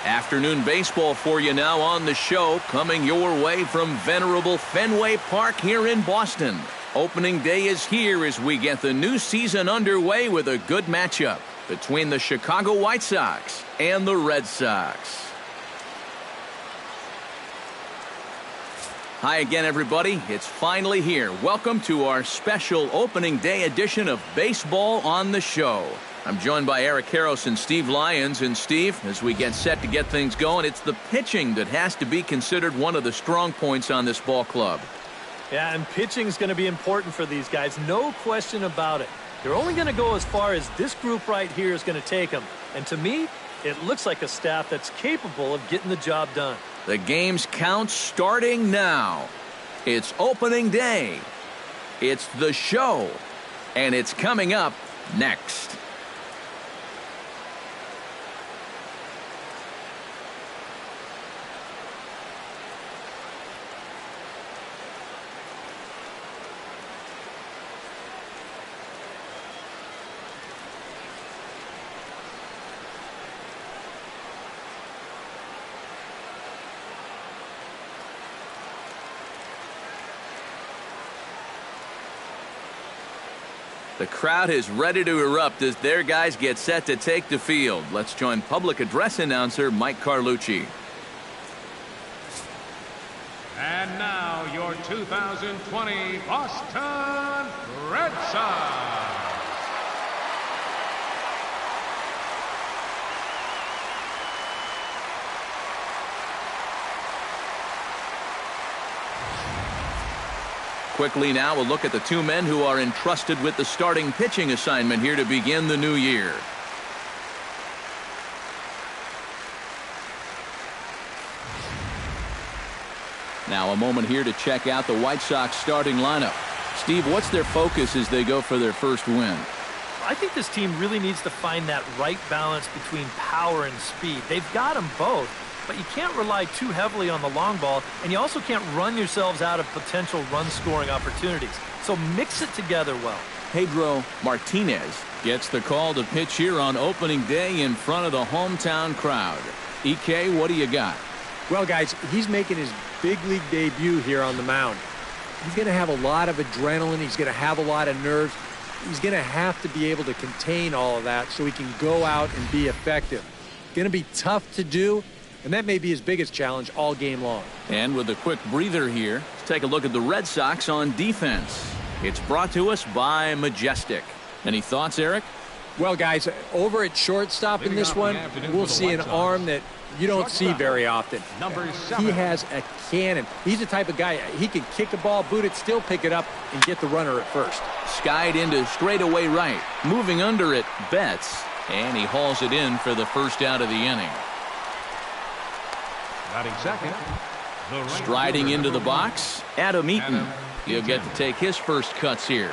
Afternoon baseball for you now on the show, coming your way from venerable Fenway Park here in Boston. Opening day is here as we get the new season underway with a good matchup between the Chicago White Sox and the Red Sox. Hi again, everybody. It's finally here. Welcome to our special opening day edition of Baseball on the Show. I'm joined by Eric Karros and Steve Lyons. And Steve, as we get set to get things going, it's the pitching that has to be considered one of the strong points on this ball club. Yeah, and pitching is going to be important for these guys. No question about it. They're only going to go as far as this group right here is going to take them. And to me, it looks like a staff that's capable of getting the job done. The game's count starting now. It's opening day. It's the show. And it's coming up next. The crowd is ready to erupt as their guys get set to take the field. Let's join public address announcer Mike Carlucci. And now your 2020 Boston Red Sox. Quickly now, a look at the two men who are entrusted with the starting pitching assignment here to begin the new year. Now a moment here to check out the White Sox starting lineup. Steve, what's their focus as they go for their first win? I think this team really needs to find that right balance between power and speed. They've got them both. But you can't rely too heavily on the long ball, and you also can't run yourselves out of potential run-scoring opportunities. So mix it together well. Pedro Martinez gets the call to pitch here on opening day in front of the hometown crowd. EK, what do you got? Well, guys, he's making his big league debut here on the mound. He's going to have a lot of adrenaline. He's going to have a lot of nerves. He's going to have to be able to contain all of that so he can go out and be effective. Going to be tough to do. And that may be his biggest challenge all game long. And with a quick breather here, let's take a look at the Red Sox on defense. It's brought to us by Majestic. Any thoughts, Eric? Well, guys, over at shortstop in this one, we'll see an arm that you don't see very often. He has a cannon. He's the type of guy, he can kick a ball, boot it, still pick it up, and get the runner at first. Skied into straightaway right. Moving under it, Betts. And he hauls it in for the first out of the inning. Second, striding into the box, Adam Eaton. He'll get to take his first cuts here.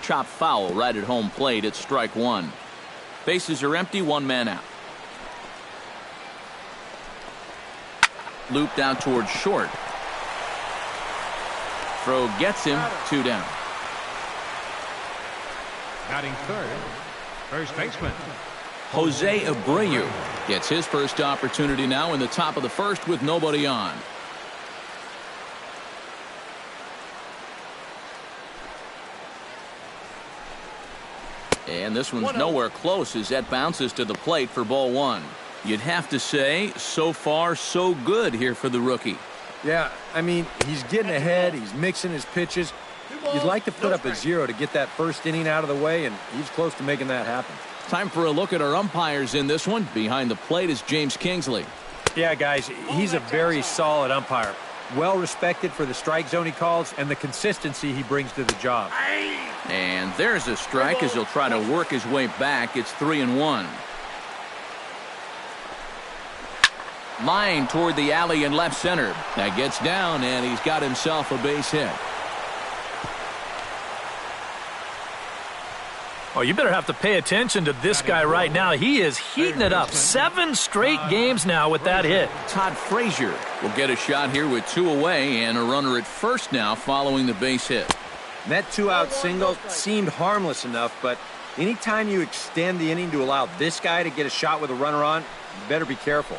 Chop foul right at home plate. It's strike one. Bases are empty, one man out. Looped out towards short. Throw gets him, two down. Batting third, first baseman Jose Abreu gets his first opportunity now in the top of the first with nobody on. And this one's nowhere close as that bounces to the plate for ball one. You'd have to say, so far, so good here for the rookie. Yeah, I mean, he's getting ahead. He's mixing his pitches. You'd like to put up a zero to get that first inning out of the way, and he's close to making that happen. Time for a look at our umpires in this one. Behind the plate is James Kingsley. Yeah, guys, he's a very solid umpire. Well respected for the strike zone he calls and the consistency he brings to the job. And there's a strike as he'll try to work his way back. It's 3-1. Line toward the alley in left center. That gets down, and he's got himself a base hit. Oh, you better have to pay attention to this guy right now. He is heating it up. 7 straight games now with that hit. Todd Frazier will get a shot here with 2 away and a runner at first now following the base hit. And that 2-out single seemed harmless enough, but Anytime you extend the inning to allow this guy to get a shot with a runner on, you better be careful.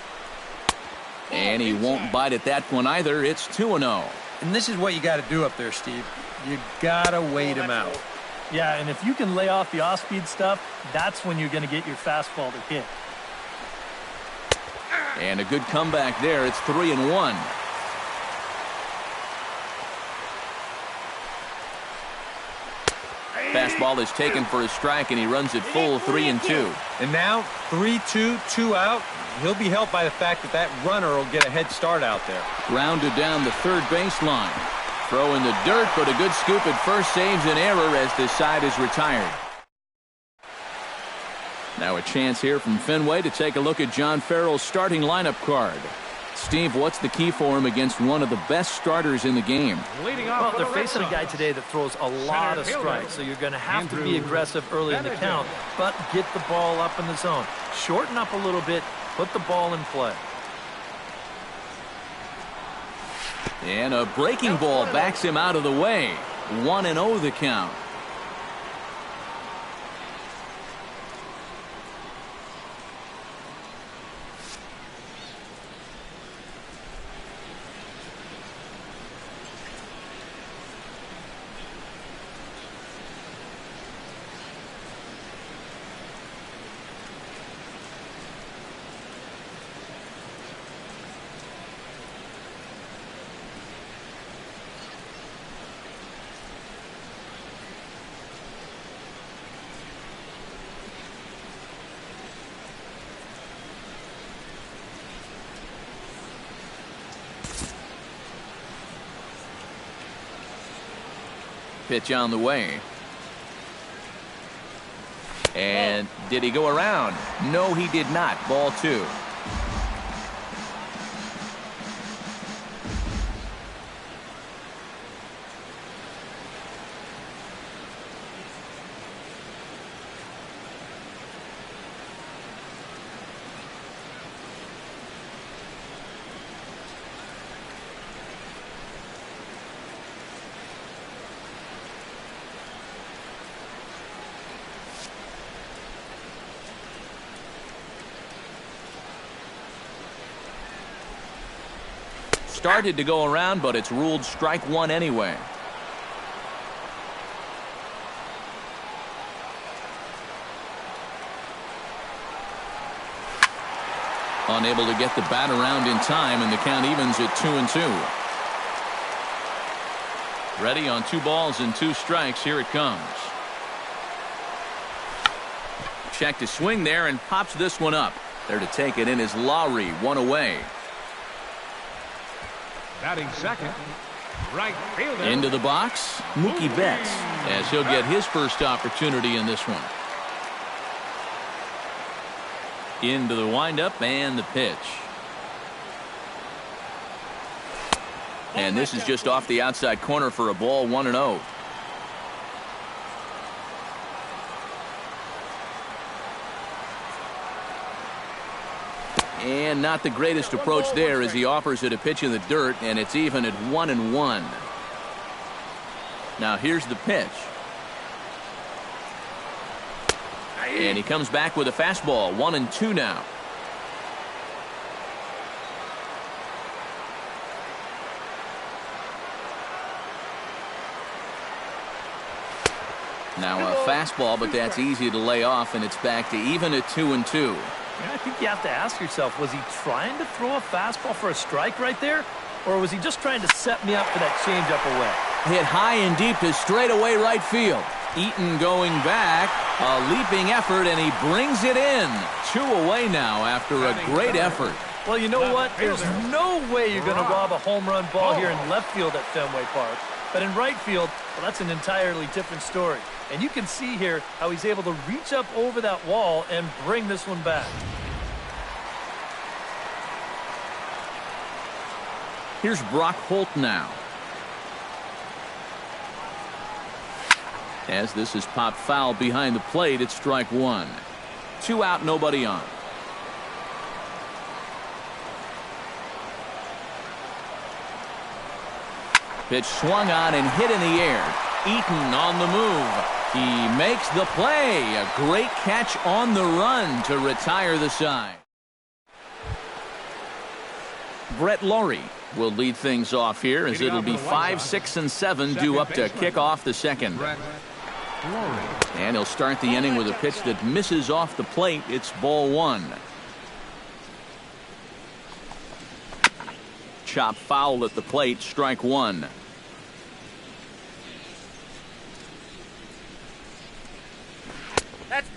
And he won't bite at that one either. It's 2-0. And this is what you got to do up there, Steve. You got to wait him out. Yeah, and if you can lay off the off-speed stuff, that's when you're going to get your fastball to hit. And a good comeback there. It's 3-1. Fastball is taken for a strike, and he runs it full 3-2. And now 3-2, 2 out. He'll be helped by the fact that that runner will get a head start out there. Grounded down the third baseline. Throw in the dirt, but a good scoop at first saves an error as this side is retired. Now a chance here from Fenway to take a look at John Farrell's starting lineup card. Steve, what's the key for him against one of the best starters in the game? Leading off Well, they're facing a guy today that throws a lot of strikes, so you're going to have to be aggressive early in the count, but get the ball up in the zone. Shorten up a little bit, put the ball in play. And a breaking ball backs him out of the way. 1-0 the count. Pitch on the way. And did he go around? No, he did not. Ball 2. Started to go around, but it's ruled strike 1 anyway. Unable to get the bat around in time, and the count evens at 2-2. Ready on 2 balls and 2 strikes. Here it comes. Check to swing there and pops this one up. There to take it in is Lowry, 1 away. Batting second, right fielder. Into the box, Mookie Betts, as he'll get his first opportunity in this one. Into the windup and the pitch. And this is just off the outside corner for a ball, 1-0. And not the greatest approach there as he offers it a pitch in the dirt, and it's even at 1-1. Now here's the pitch. And he comes back with a fastball, 1-2 now. Now a fastball, but that's easy to lay off, and it's back to even at 2-2. I think you have to ask yourself, was he trying to throw a fastball for a strike right there? Or was he just trying to set me up for that changeup away? Hit high and deep to straightaway right field. Eaton going back, a leaping effort, and he brings it in. 2 away now after a great effort. Well, you know what? There's no way you're going to rob a home run ball here in left field at Fenway Park. But in right field, well, that's an entirely different story. And you can see here how he's able to reach up over that wall and bring this one back. Here's Brock Holt now. As this is popped foul behind the plate, it's strike 1. 2 out, nobody on. Pitch swung on and hit in the air. Eaton on the move. He makes the play. A great catch on the run to retire the side. Brett Laurie will lead things off here as it'll be 5, 6, and 7 due up to kick off the second. And he'll start the inning with a pitch that misses off the plate. It's ball 1. Chop foul at the plate, strike 1.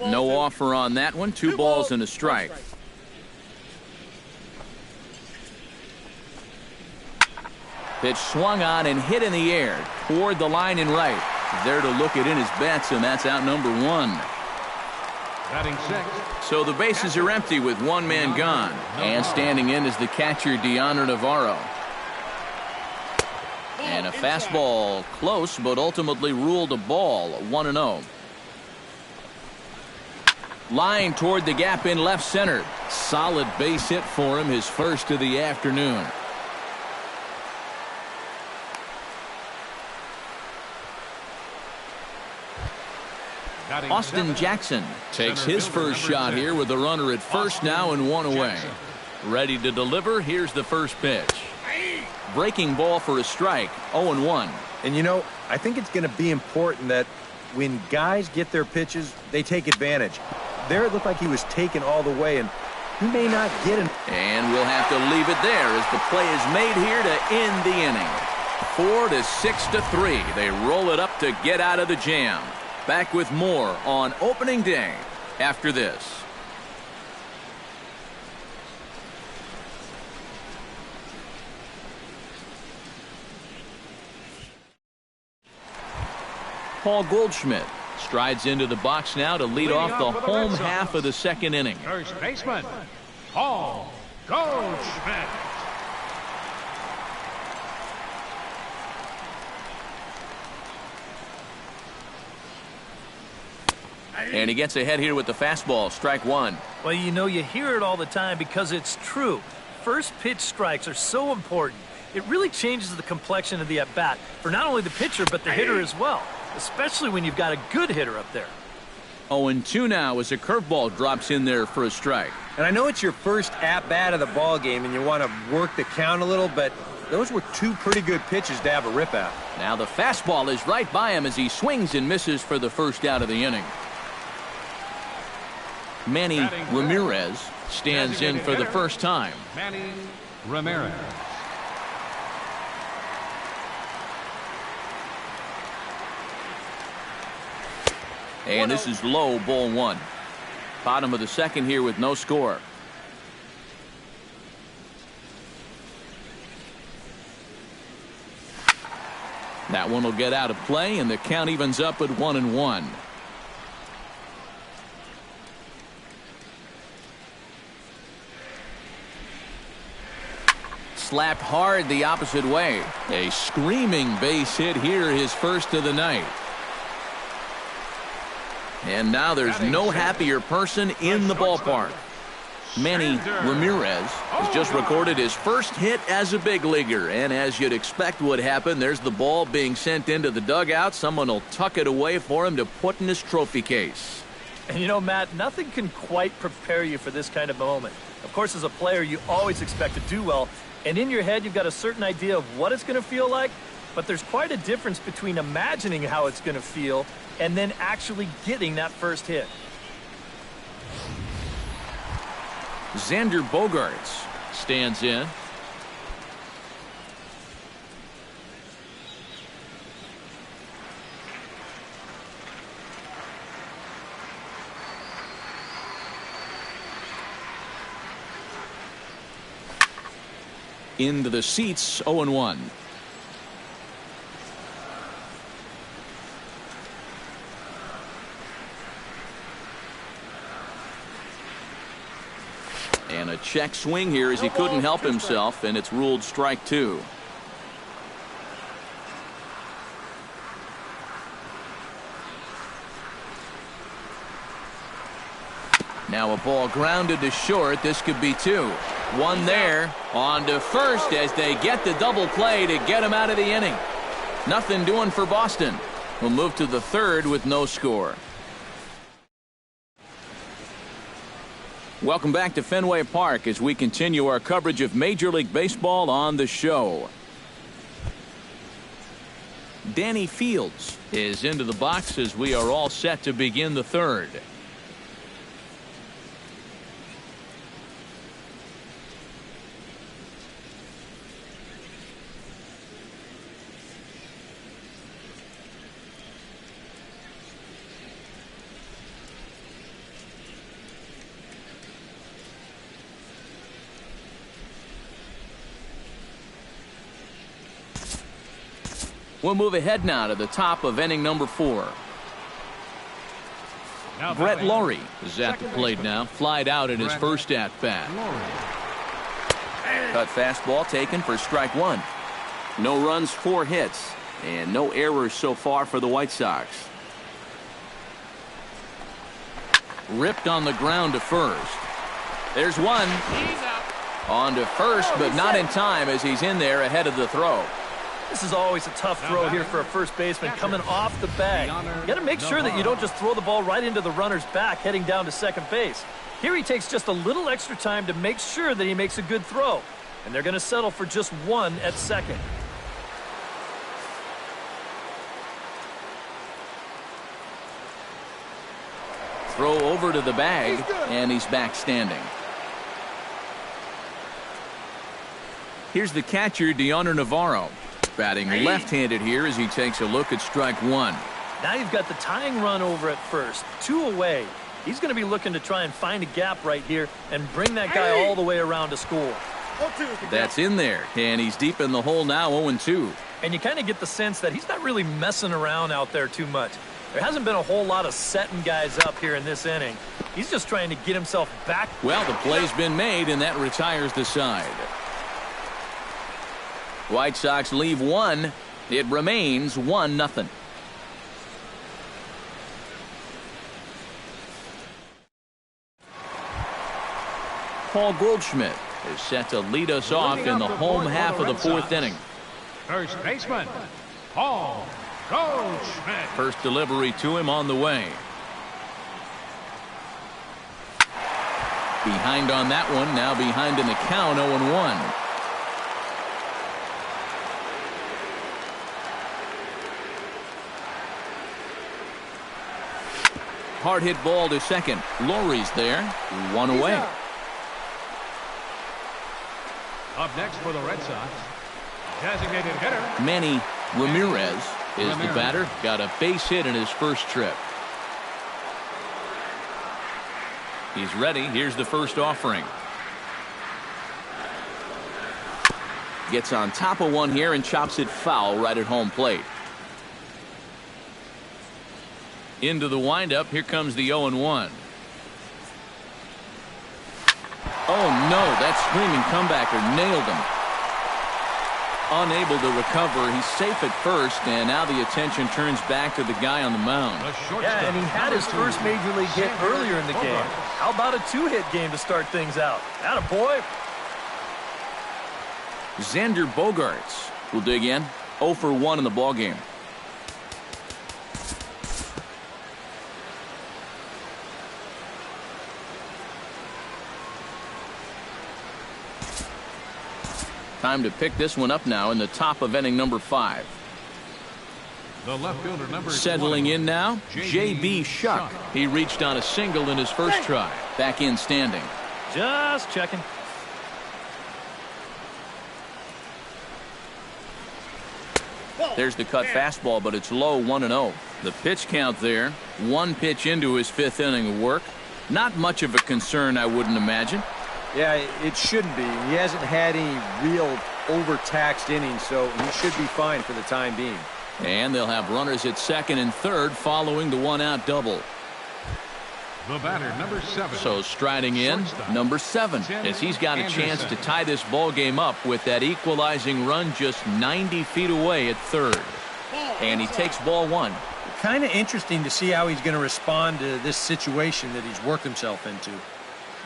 No offer on that one. 2 balls and a strike. Pitch swung on and hit in the air toward the line and right. There to look it in his bats, and that's out number 1. Batting 6. So the bases are empty with 1 man gone. And standing in is the catcher, Dioner Navarro. And a fastball close, but ultimately ruled a ball. 1-0. Line toward the gap in left center. Solid base hit for him, his first of the afternoon. Austin Jackson takes his first shot here with the runner at first now and 1 away. Ready to deliver. Here's the first pitch. Breaking ball for a strike. 0-1. And you know, I think it's going to be important that when guys get their pitches, they take advantage. There it looked like he was taken all the way, and he may not get it. And we'll have to leave it there as the play is made here to end the inning. 4 to 6 to 3. They roll it up to get out of the jam. Back with more on opening day after this. Paul Goldschmidt strides into the box now to lead off the home half of the second inning. First baseman, Paul Goldschmidt. And he gets ahead here with the fastball, strike 1. Well, you know, you hear it all the time because it's true. First pitch strikes are so important. It really changes the complexion of the at-bat for not only the pitcher but the hitter as well, especially when you've got a good hitter up there. 0-2 now as a curveball drops in there for a strike. And I know it's your first at-bat of the ball game and you want to work the count a little, but those were 2 pretty good pitches to have a rip out. Now the fastball is right by him as he swings and misses for the first out of the inning. Manny Ramirez stands in for the first time. Manny Ramirez. And this is low, ball 1. Bottom of the second here with no score. That one will get out of play, and the count evens up at 1-1. Slapped hard the opposite way. A screaming base hit here, his first of the night. And now there's no happier person in the ballpark. Manny Ramirez has just recorded his first hit as a big leaguer. And as you'd expect would happen, there's the ball being sent into the dugout. Someone will tuck it away for him to put in his trophy case. And you know, Matt, nothing can quite prepare you for this kind of moment. Of course, as a player, you always expect to do well. And in your head, you've got a certain idea of what it's going to feel like. But there's quite a difference between imagining how it's going to feel and then actually getting that first hit. Xander Bogaerts stands in. Into the seats, 0-1. And a check swing here as he couldn't help himself, and it's ruled strike 2. Now a ball grounded to short. This could be 2. One there. On to first as they get the double play to get him out of the inning. Nothing doing for Boston. We'll move to the third with no score. Welcome back to Fenway Park as we continue our coverage of Major League Baseball on the show. Danny Fields is into the box as we are all set to begin the third. We'll move ahead now to the top of inning number 4. Brett Lawrie is at the plate now. Flied out in his first at-bat. Cut fastball taken for strike 1. No runs, 4 hits, and no errors so far for the White Sox. Ripped on the ground to first. There's one. On to first, but not in time as he's in there ahead of the throw. This is always a tough throw here for a first baseman coming off the bag. You got to make sure that you don't just throw the ball right into the runner's back heading down to second base. Here he takes just a little extra time to make sure that he makes a good throw. And they're going to settle for just 1 at second. Throw over to the bag, and he's back standing. Here's the catcher, Dioner Navarro. Batting left-handed here as he takes a look at strike 1. Now you've got the tying run over at first. 2 away. He's going to be looking to try and find a gap right here and bring that guy all the way around to score. That's in there, and he's deep in the hole now, 0-2. And you kind of get the sense that he's not really messing around out there too much. There hasn't been a whole lot of setting guys up here in this inning. He's just trying to get himself back. Well, the play's been made, and that retires the side. White Sox leave 1. It remains 1-0. Paul Goldschmidt is set to lead us off in the home half of the 4th inning. First baseman, Paul Goldschmidt. First delivery to him on the way. Behind on that one, now behind in the count, 0-1. Hard hit ball to second. Laurie's there. 1 away. Up next for the Red Sox, designated hitter Manny Ramirez is the batter. Got a base hit in his first trip. He's ready. Here's the first offering. Gets on top of one here and chops it foul right at home plate. Into the windup. Here comes the 0-1. Oh no, that screaming comebacker nailed him. Unable to recover. He's safe at first, and now the attention turns back to the guy on the mound. Yeah, and he had his first major league hit earlier in the game. How about a 2-hit game to start things out? Attaboy. Xander Bogaerts will dig in. 0 for 1 in the ballgame. Time to pick this one up now in the top of inning number 5. The left fielder, number Settling 20, in now, J.B. Shuck. He reached on a single in his first try. Back in standing. Just checking. There's the cut fastball, but it's low, 1-0. The pitch count there. 1 pitch into his 5th inning of work. Not much of a concern, I wouldn't imagine. Yeah, it shouldn't be. He hasn't had any real overtaxed innings, so he should be fine for the time being. And they'll have runners at second and third following the 1-out double. The batter, number 7. So striding in, number 7, as he's got a chance to tie this ball game up with that equalizing run just 90 feet away at third. And he takes ball 1. Kind of interesting to see how he's going to respond to this situation that he's worked himself into.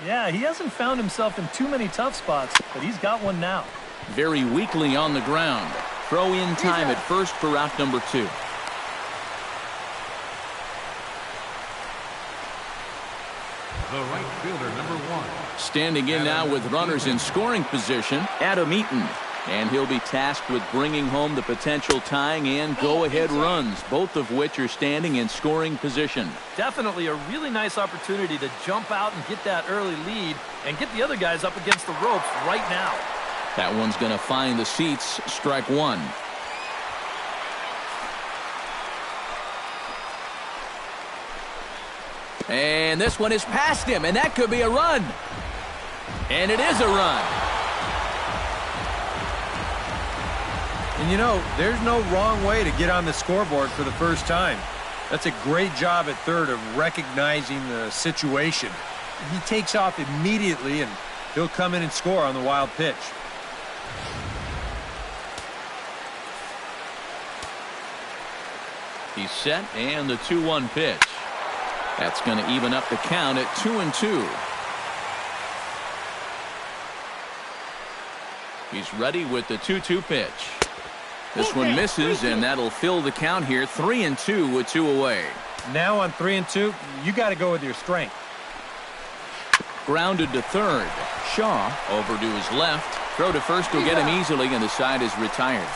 Yeah, he hasn't found himself in too many tough spots, but he's got one now. Very weakly on the ground. Throw in time at first for out number 2. the right fielder, number 1. Standing in now with runners in scoring position, Adam Eaton. And he'll be tasked with bringing home the potential tying and go-ahead runs, both of which are standing in scoring position. Definitely a really nice opportunity to jump out and get that early lead and get the other guys up against the ropes right now. That one's going to find the seats, strike one. And this one is past him, and that could be a run. And it is a run. And you know, there's no wrong way to get on the scoreboard for the first time. That's a great job at third of recognizing the situation. He takes off immediately, and he'll come in and score on the wild pitch. He's set, and the 2-1 pitch. That's going to even up the count at 2-2. He's ready with the 2-2 pitch. This one misses, and that'll fill the count here. 3-2 with 2 away. Now on 3-2, you got to go with your strength. Grounded to third. Shaw over to his left. Throw to first will get him easily, and the side is retired.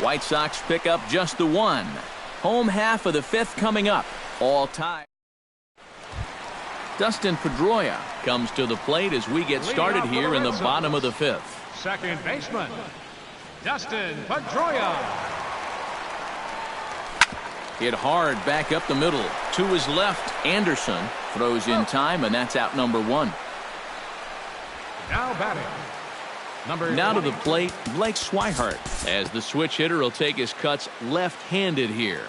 White Sox pick up just the 1. Home half of the 5th coming up. All tied. Dustin Pedroia comes to the plate as we get started here in the bottom of the 5th. Second baseman, Dustin Pedroia. Hit hard back up the middle. To his left, Anderson throws in time, and that's out number 1. Now batting, number Now to 20. the plate, Blake Swihart, as the switch hitter will take his cuts left-handed here.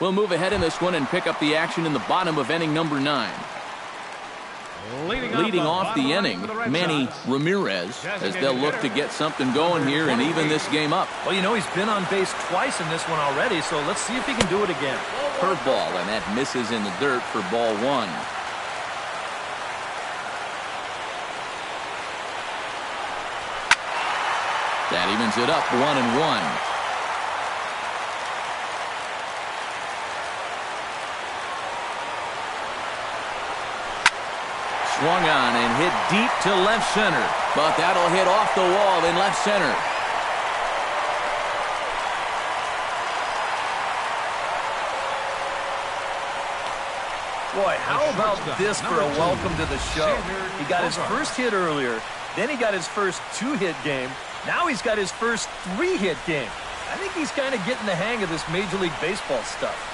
We'll move ahead in this one and pick up the action in the bottom of inning number 9. Leading off the inning, Manny Ramirez, as they'll look to get something going here and even this game up. Well, you know, he's been on base twice in this one already, so let's see if he can do it again. Curveball, and that misses in the dirt for ball 1. That evens it up 1-1. Swung on and hit deep to left center, but that'll hit off the wall in left center. Boy, how about this for a welcome to the show? He got his first hit earlier, then he got his first 2-hit game. Now he's got his first 3-hit game. I think he's kind of getting the hang of this Major League Baseball stuff.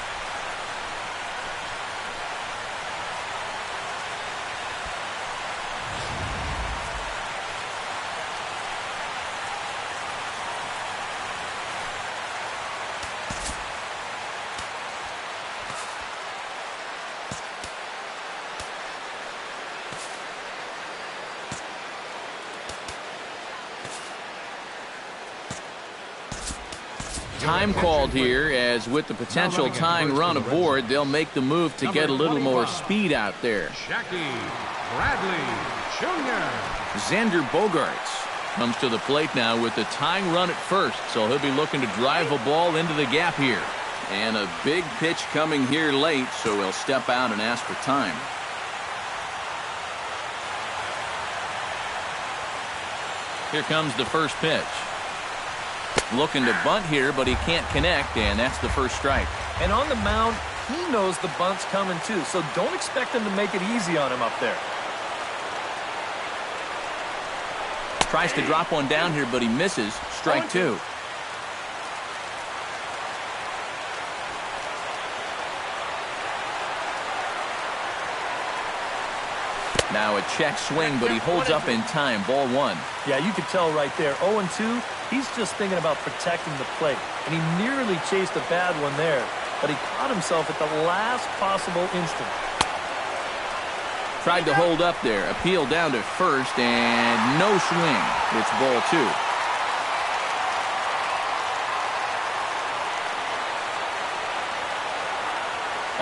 Time called here, as with the potential tying run aboard, they'll make the move to get a little more speed out there. Jackie Bradley Jr. Xander Bogaerts comes to the plate now with the tying run at first, so he'll be looking to drive a ball into the gap here. And a big pitch coming here late, so he'll step out and ask for time. Here comes the first pitch. Looking to bunt here, but he can't connect, and that's the first strike. And on the mound, he knows the bunt's coming too, so don't expect him to make it easy on him up there. Tries to drop one down here, but he misses. Strike two. Now a check swing, but he holds up in time. Ball one. Yeah, you could tell right there. 0-2, he's just thinking about protecting the plate. And he nearly chased a bad one there, but he caught himself at the last possible instant. Tried to hold up there. Appeal down to first, and no swing. It's ball two.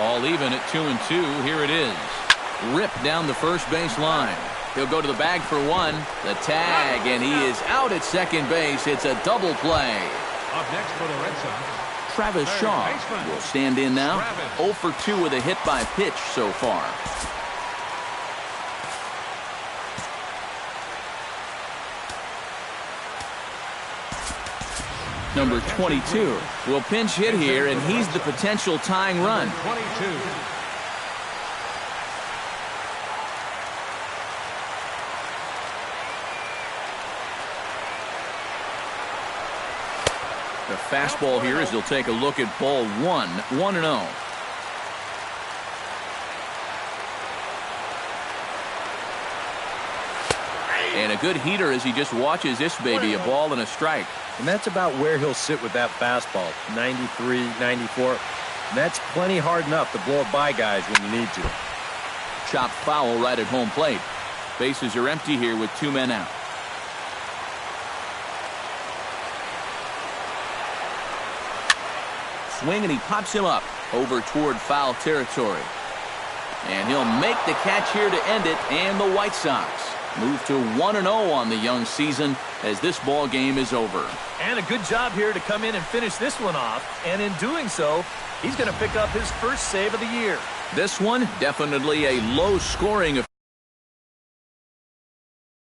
All even at 2-2. Here it is. Ripped down the first base line. He'll go to the bag for one. The tag, and he is out at second base. It's a double play. Up next for the Red Sox, Travis Shaw will stand in now. 0 for 2 with a hit by pitch so far. Number 22 will pinch hit here, and he's the potential tying run. 22. The fastball here as he'll take a look at ball one. 1-0. And a good heater as he just watches this baby. A ball and a strike. And that's about where he'll sit with that fastball. 93, 94. And that's plenty hard enough to blow it by guys when you need to. Chopped foul right at home plate. Bases are empty here with 2 men out. Swing, and he pops him up over toward foul territory. And he'll make the catch here to end it, and the White Sox move to 1-0 on the young season as this ball game is over. And a good job here to come in and finish this one off. And in doing so, he's going to pick up his first save of the year. This one, definitely a low-scoring affair.